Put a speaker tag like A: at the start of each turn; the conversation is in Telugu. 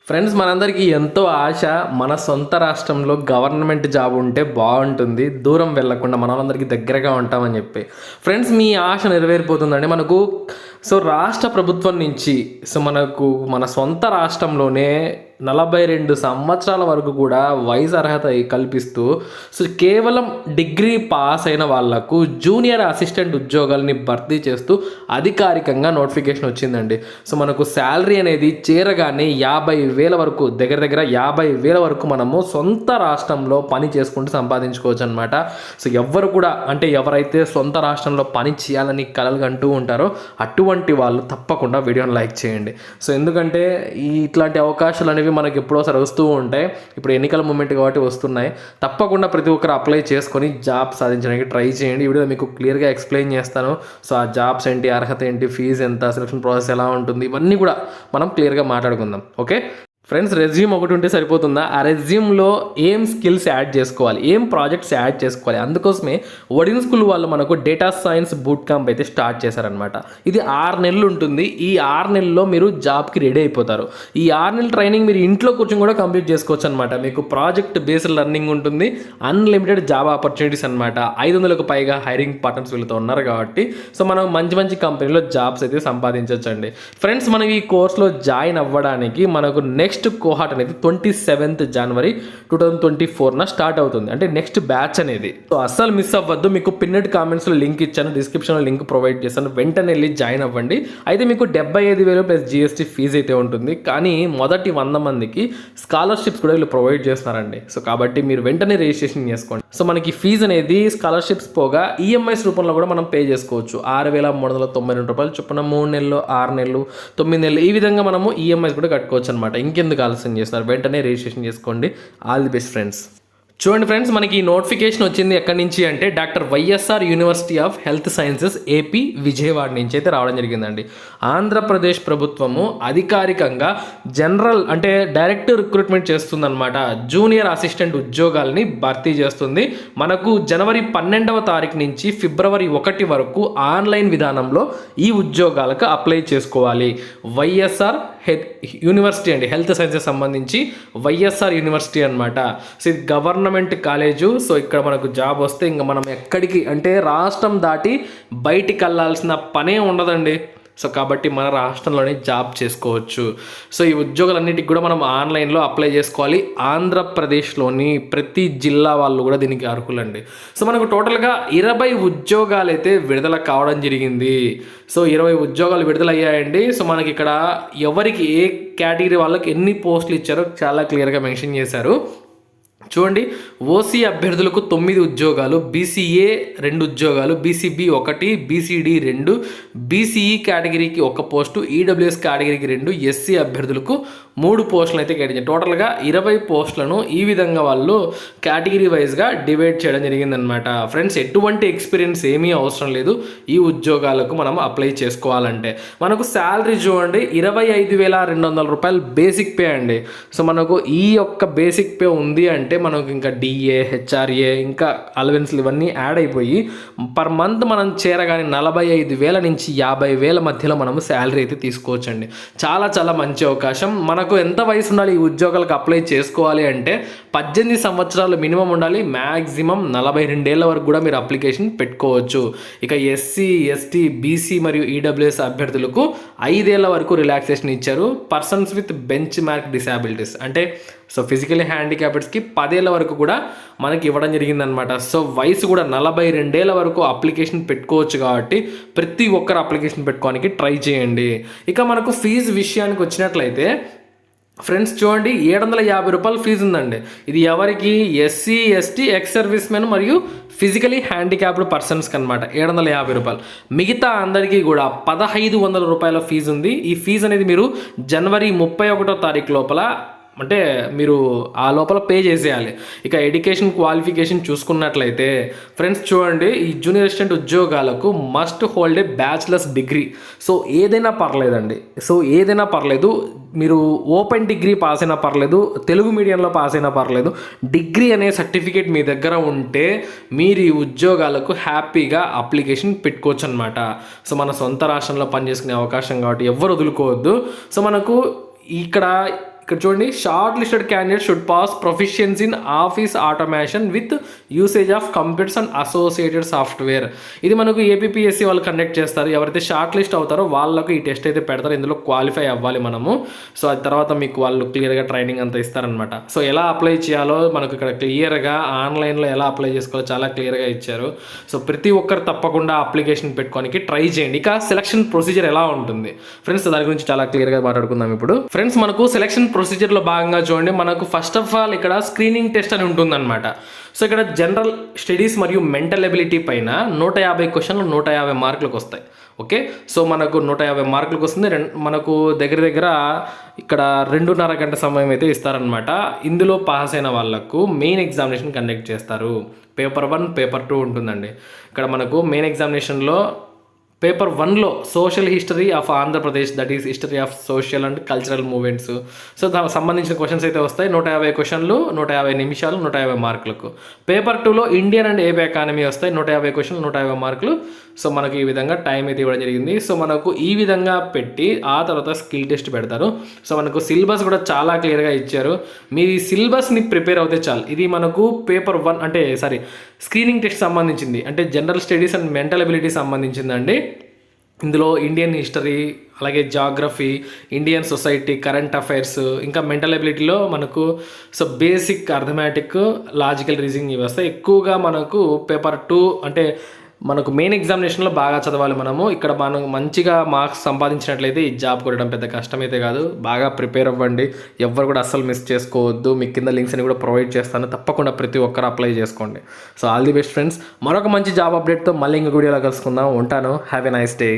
A: ఫ్రెండ్స్, మనందరికీ ఎంతో ఆశ మన సొంత రాష్ట్రంలో గవర్నమెంట్ జాబ్ ఉంటే బాగుంటుంది, దూరం వెళ్ళకుండా మనలందరికీ దగ్గరగా ఉంటామని చెప్పి. ఫ్రెండ్స్, మీ ఆశ నెరవేరిపోతుందండి. మనకు రాష్ట్ర ప్రభుత్వం నుంచి మనకు మన సొంత రాష్ట్రంలోనే 42 సంవత్సరాల వరకు కూడా వయసు అర్హత కల్పిస్తూ కేవలం డిగ్రీ పాస్ అయిన వాళ్లకు జూనియర్ అసిస్టెంట్ ఉద్యోగాల్ని భర్తీ చేస్తూ అధికారికంగా నోటిఫికేషన్ వచ్చిందండి. మనకు శాలరీ అనేది చేరగానే 50,000 వరకు, దగ్గర 50,000 వరకు మనము సొంత రాష్ట్రంలో పని చేసుకుంటూ సంపాదించుకోవచ్చు అనమాట. ఎవరు కూడా ఎవరైతే సొంత రాష్ట్రంలో పని చేయాలని కలలు కంటూ ఉంటారో అటువంటి వాళ్ళు తప్పకుండా వీడియోని లైక్ చేయండి. ఎందుకంటే ఇట్లాంటి అవకాశాలు అనేవి మనకి ఎప్పుడోసారి వస్తూ ఉంటాయి. ఇప్పుడు ఎన్నికల మూమెంట్ కాబట్టి వస్తున్నాయి. తప్పకుండా ప్రతి ఒక్కరు అప్లై చేసుకొని జాబ్ సాధించడానికి ట్రై చేయండి. ఈ వీడియో మీకు క్లియర్గా ఎక్స్ప్లెయిన్ చేస్తాను. ఆ జాబ్స్ ఏంటి, అర్హత ఏంటి, ఫీజు ఎంత, సెలక్షన్ ప్రాసెస్ ఎలా ఉంటుంది, ఇవన్నీ కూడా మనం క్లియర్గా మాట్లాడుకుందాం. ఓకే ఫ్రెండ్స్, రెజ్యూమ్ ఒకటి ఉంటే సరిపోతుందా? ఆ రెజ్యూమ్లో ఏం స్కిల్స్ యాడ్ చేసుకోవాలి, ఏం ప్రాజెక్ట్స్ యాడ్ చేసుకోవాలి, అందుకోసమే ఒడిన్ స్కూల్ వాళ్ళు మనకు డేటా సైన్స్ బూట్ క్యాంప్ అయితే స్టార్ట్ చేశారనమాట. ఇది 6 నెలలు ఉంటుంది. ఈ 6 నెలల్లో మీరు జాబ్కి రెడీ అయిపోతారు. ఈ 6 నెలల ట్రైనింగ్ మీరు ఇంట్లో కూర్చొని కూడా కంప్లీట్ చేసుకోవచ్చు అనమాట. మీకు ప్రాజెక్ట్ బేస్డ్ లెర్నింగ్ ఉంటుంది, అన్లిమిటెడ్ జాబ్ ఆపర్చునిటీస్ అనమాట. 500కు పైగా హైరింగ్ పార్ట్నర్స్ వీళ్ళతో ఉన్నారు కాబట్టి మనం మంచి కంపెనీలో జాబ్స్ అయితే సంపాదించవచ్చండి. ఫ్రెండ్స్, మనం ఈ కోర్సులో జాయిన్ అవ్వడానికి మనకు నెక్స్ట్ కోహార్ట్ అనేది 27th జనవరి 2024 స్టార్ట్ అవుతుంది. అంటే నెక్స్ట్ బ్యాచ్ అనేది. అస్సలు మిస్ అవ్వద్దు. మీకు పిన్నెడ్ కామెంట్స్లో లింక్ ఇచ్చాను, డిస్క్రిప్షన్లో లింక్ ప్రొవైడ్ చేశాను. వెంటనే వెళ్ళి జాయిన్ అవ్వండి. అయితే మీకు 75,000 ప్లస్ GST ఫీజు అయితే ఉంటుంది. కానీ మొదటి 100 మందికి స్కాలర్షిప్స్ కూడా వీళ్ళు ప్రొవైడ్ చేస్తున్నారండి. కాబట్టి మీరు వెంటనే రిజిస్ట్రేషన్ చేసుకోండి. మనకి ఫీజు అనేది స్కాలర్షిప్స్ పోగా ఈఎంఐస్ రూపంలో కూడా మనం పే చేసుకోవచ్చు. 6,392 రూపాయలు చొప్పున 3 నెలలు, 6 నెలలు, 9 నెలలు, ఈ విధంగా మనము ఈఎంఐస్ కూడా కట్టుకోవచ్చు అనమాట. ఇంకెందుకు ఆలస్యం చేస్తున్నారు, వెంటనే రిజిస్ట్రేషన్ చేసుకోండి. All the best friends. చూడండి ఫ్రెండ్స్, మనకి నోటిఫికేషన్ వచ్చింది ఎక్కడి నుంచి అంటే doctor YSR university of health sciences AP Vijayawada నుంచి అయితే రావడం జరిగిందండి. ఆంధ్రప్రదేశ్ ప్రభుత్వము అధికారికంగా జనరల్ డైరెక్ట్ రిక్రూట్మెంట్ చేస్తుందన్నమాట. జూనియర్ అసిస్టెంట్ ఉద్యోగాల్ని భర్తీ చేస్తుంది. మనకు జనవరి 12వ తారీఖు నుంచి ఫిబ్రవరి 1 వరకు ఆన్లైన్ విధానంలో ఈ ఉద్యోగాలకు అప్లై చేసుకోవాలి. వైఎస్ఆర్ యూనివర్సిటీ అండి, హెల్త్ సైన్సెస్ సంబంధించి వైఎస్ఆర్ యూనివర్సిటీ అనమాట. ఇది గవర్నమెంట్ కాలేజు. ఇక్కడ మనకు జాబ్ వస్తే ఇంకా మనం ఎక్కడికి రాష్ట్రం దాటి బయటికి వెళ్ళాల్సిన పనే ఉండదండి. కాబట్టి మన రాష్ట్రంలోనే జాబ్ చేసుకోవచ్చు. ఈ ఉద్యోగాలన్నిటికి కూడా మనం ఆన్లైన్లో అప్లై చేసుకోవాలి. ఆంధ్రప్రదేశ్లోని ప్రతి జిల్లా వాళ్ళు కూడా దీనికి అర్హులండి. మనకు టోటల్గా 20 ఉద్యోగాలు అయితే విడుదల కావడం జరిగింది. 20 ఉద్యోగాలు విడుదలయ్యాయండి. మనకి ఇక్కడ ఎవరికి ఏ కేటగిరీ వాళ్ళకి ఎన్ని పోస్టులు ఇచ్చారో చాలా క్లియర్గా మెన్షన్ చేశారు. చూడండి, ఓసీ అభ్యర్థులకు 9 ఉద్యోగాలు, బీసీఏ 2 ఉద్యోగాలు, బీసీబీ 1, బీసీడీ 2, బీసీఈ కేటగిరీకి 1 పోస్టు, ఈడబ్ల్యూఎస్ కేటగిరీకి 2, ఎస్సీ అభ్యర్థులకు 3 పోస్టులు అయితే కేటాయించారు. టోటల్గా 20 పోస్టులను ఈ విధంగా వాళ్ళు కేటగిరీ వైజ్గా డివైడ్ చేయడం జరిగిందనమాట. ఫ్రెండ్స్, ఎటువంటి ఎక్స్పీరియన్స్ ఏమీ అవసరం లేదు ఈ ఉద్యోగాలకు మనం అప్లై చేసుకోవాలంటే. మనకు శాలరీ చూడండి, 25,200 రూపాయలు బేసిక్ పే అండి. మనకు ఈ యొక్క బేసిక్ పే ఉంది అంటే మనకు ఇంకా డిఏ, హెచ్ఆర్ఏ, ఇంకా అలవెన్స్లు ఇవన్నీ యాడ్ అయిపోయి పర్ మంత్ మనం చేరగానే 45,000 నుంచి 50,000 మధ్యలో మనము శాలరీ అయితే తీసుకోవచ్చండి. చాలా మంచి అవకాశం. మనకు ఎంత వయసు ఉండాలి ఈ ఉద్యోగాలకు అప్లై చేసుకోవాలి అంటే 18 సంవత్సరాలు మినిమం ఉండాలి. మ్యాక్సిమం 42 ఏళ్ళ వరకు కూడా మీరు అప్లికేషన్ పెట్టుకోవచ్చు. ఇక ఎస్సీ, ఎస్టీ, బీసీ మరియు ఈడబ్ల్యూఎస్ అభ్యర్థులకు 5 ఏళ్ల వరకు రిలాక్సేషన్ ఇచ్చారు. Persons with benchmark disabilities physically హ్యాండిక్యాప్డ్స్కి 10 ఏళ్ల వరకు కూడా మనకి ఇవ్వడం జరిగిందనమాట. వయసు కూడా 42 ఏళ్ల వరకు అప్లికేషన్ పెట్టుకోవచ్చు. కాబట్టి ప్రతి ఒక్కరు అప్లికేషన్ పెట్టుకోవడానికి ట్రై చేయండి. ఇక మనకు ఫీజు విషయానికి వచ్చినట్లయితే ఫ్రెండ్స్ చూడండి, 750 రూపాయలు ఫీజు ఉందండి. ఇది ఎవరికి? SC, ST, ex service men మరియు ఫిజికలీ హ్యాండిక్యాప్డ్ పర్సన్స్కి అనమాట 750 రూపాయలు. మిగతా అందరికీ కూడా 1,500 రూపాయల ఫీజు ఉంది. ఈ ఫీజు అనేది మీరు జనవరి 31వ తారీఖు లోపల మీరు ఆ లోపల పే చేసేయాలి. ఇక ఎడ్యుకేషన్ క్వాలిఫికేషన్ చూసుకున్నట్లయితే ఫ్రెండ్స్ చూడండి, ఈ జూనియర్ అసిస్టెంట్ ఉద్యోగాలకు must hold a bachelors degree. ఏదైనా పర్లేదండి. ఏదైనా పర్లేదు. మీరు ఓపెన్ డిగ్రీ పాస్ అయినా పర్లేదు, తెలుగు మీడియంలో పాస్ అయినా పర్లేదు, డిగ్రీ అనే సర్టిఫికేట్ మీ దగ్గర ఉంటే మీరు ఈ ఉద్యోగాలకు హ్యాపీగా అప్లికేషన్ పెట్టుకోవచ్చు అనమాట. మన సొంత రాష్ట్రంలో పనిచేసుకునే అవకాశం కాబట్టి ఎవ్వరు వదులుకోవద్దు. మనకు ఇక్కడ ఇక్కడ చూడండి, short listed candidate should pass proficiency in office automation with usage of computers and associated software. ఇది మనకు ఏపీఎస్సీ వాళ్ళు కండక్ట్ చేస్తారు. ఎవరైతే షార్ట్ లిస్ట్ అవుతారో వాళ్ళకు ఈ టెస్ట్ అయితే పెడతారు. ఇందులో క్వాలిఫై అవ్వాలి మనము. సో అది తర్వాత మీకు వాళ్ళు క్లియర్గా ట్రైనింగ్ అంతా ఇస్తారనమాట. సో ఎలా అప్లై చేయాలో మనకు ఇక్కడ క్లియర్గా ఆన్లైన్లో ఎలా అప్లై చేసుకోవాలో చాలా క్లియర్గా ఇచ్చారు. సో ప్రతి ఒక్కరు తప్పకుండా అప్లికేషన్ పెట్టుకోనికి ట్రై చేయండి. ఇక సెలక్షన్ ప్రొసీజర్ ఎలా ఉంటుంది ఫ్రెండ్స్, దాని గురించి చాలా క్లియర్గా మాట్లాడుకుందాం ఇప్పుడు. ఫ్రెండ్స్, మనకు సెలక్షన్ ప్రొసీజర్లో భాగంగా చూడండి, మనకు ఫస్ట్ ఆఫ్ ఆల్ ఇక్కడ స్క్రీనింగ్ టెస్ట్ అని ఉంటుందన్నమాట. సో ఇక్కడ జనరల్ స్టడీస్ మరియు మెంటల్ ఎబిలిటీ పైన 150 క్వశ్చన్లు 150 మార్కులకు వస్తాయి. ఓకే, సో మనకు 150 మార్కులకు వస్తుంది. మనకు దగ్గర ఇక్కడ 2.5 గంట సమయం అయితే ఇస్తారనమాట. ఇందులో పాస్ అయిన వాళ్ళకు మెయిన్ ఎగ్జామినేషన్ కండక్ట్ చేస్తారు. పేపర్ 1, పేపర్ 2 ఉంటుందండి. ఇక్కడ మనకు మెయిన్ ఎగ్జామినేషన్లో పేపర్ 1లో social history of Andhra Pradesh, that is history of social and cultural movements. So దానికి సంబంధించిన క్వశ్చన్స్ అయితే వస్తాయి. 150 క్వశ్చన్లు 150 నిమిషాలు 150 మార్కులకు. పేపర్ 2లో ఇండియన్ అండ్ ఏపీ ఎకానమీ వస్తాయి. 150 క్వశ్చన్లు 150 మార్కులు. సో మనకు ఈ విధంగా టైం అయితే ఇవ్వడం జరిగింది. సో మనకు ఈ విధంగా పెట్టి ఆ తర్వాత స్కిల్ టెస్ట్ పెడతారు. సో మనకు సిలబస్ కూడా చాలా క్లియర్గా ఇచ్చారు. మీరు ఈ సిలబస్ని ప్రిపేర్ అవుతే చాలు. ఇది మనకు పేపర్ 1 స్క్రీనింగ్ టెస్ట్ సంబంధించింది, అంటే general studies and mental ability సంబంధించిందండి. ఇందులో ఇండియన్ హిస్టరీ, అలాగే geography, Indian society, current affairs, ఇంకా మెంటల్ ఎబిలిటీలో మనకు so basic arithmetic, logical reasoning ఇవి వస్తాయి. ఎక్కువగా మనకు పేపర్ 2 అంటే మనకు మెయిన్ ఎగ్జామినేషన్లో బాగా చదవాలి మనము. ఇక్కడ మనం మంచిగా మార్క్స్ సంపాదించినట్లయితే ఈ జాబ్ కొట్టడం పెద్ద కష్టమైతే కాదు. బాగా ప్రిపేర్ అవ్వండి. ఎవరు కూడా అస్సలు మిస్ చేసుకోవద్దు. మీకు కింద లింక్స్ అని కూడా ప్రొవైడ్ చేస్తాను. తప్పకుండా ప్రతి ఒక్కరు అప్లై చేసుకోండి. So all the best friends. మరొక మంచి జాబ్ అప్డేట్తో మళ్ళీ ఇంకొక వీడియోలో కలుసుకుందాం. ఉంటాను. Have a nice day.